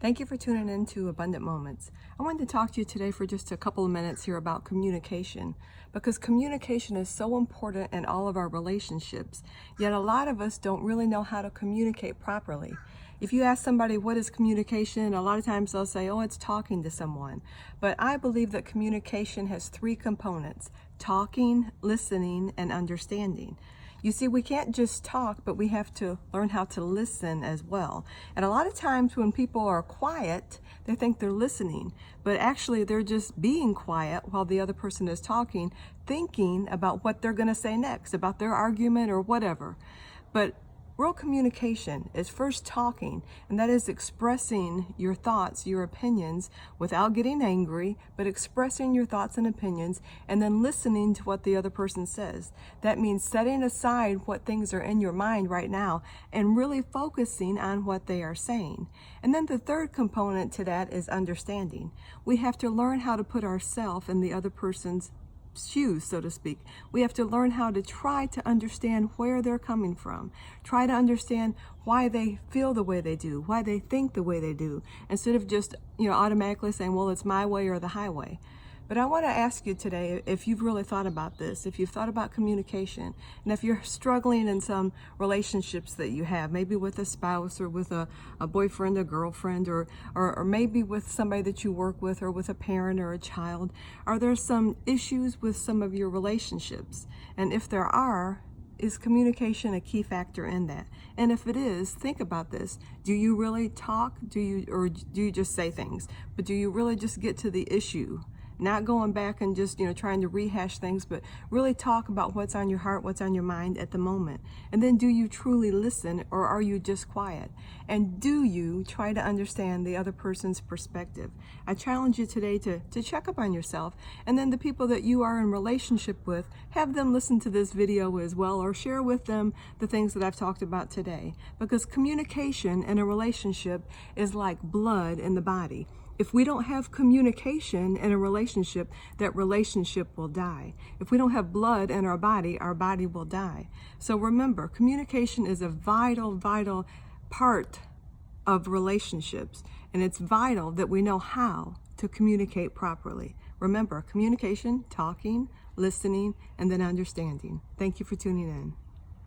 Thank you for tuning in to Abundant Moments. I wanted to talk to you today for just a couple of minutes here about communication, because communication is so important in all of our relationships, yet a lot of us don't really know how to communicate properly. If you ask somebody what is communication, a lot of times they'll say, oh, it's talking to someone. But I believe that communication has three components: talking, listening, and understanding. You see, we can't just talk, but we have to learn how to listen as well. And a lot of times when people are quiet, they think they're listening, but actually they're just being quiet while the other person is talking, thinking about what they're going to say next, about their argument or whatever. But real communication is first talking, and that is expressing your thoughts, your opinions, without getting angry, but expressing your thoughts and opinions, and then listening to what the other person says. That means setting aside what things are in your mind right now and really focusing on what they are saying. And then the third component to that is understanding. We have to learn how to put ourselves in the other person's shoes, so to speak. We have to learn how to try to understand where they're coming from, try to understand why they feel the way they do, why they think the way they do, instead of just automatically saying, well, it's my way or the highway. But I want to ask you today, if you've really thought about this, if you've thought about communication, and if you're struggling in some relationships that you have, maybe with a spouse or with a boyfriend, a girlfriend, or maybe with somebody that you work with, or with a parent or a child, are there some issues with some of your relationships? And if there are, is communication a key factor in that? And if it is, think about this. Do you really talk? Or do you just say things? But do you really just get to the issue? Not going back and just, trying to rehash things, but really talk about what's on your heart, what's on your mind at the moment. And then do you truly listen, or are you just quiet? And do you try to understand the other person's perspective? I challenge you today to check up on yourself, and then the people that you are in relationship with, have them listen to this video as well, or share with them the things that I've talked about today. Because communication in a relationship is like blood in the body. If we don't have communication in a relationship, that relationship will die. If we don't have blood in our body will die. So remember, communication is a vital, vital part of relationships. And it's vital that we know how to communicate properly. Remember, communication, talking, listening, and then understanding. Thank you for tuning in.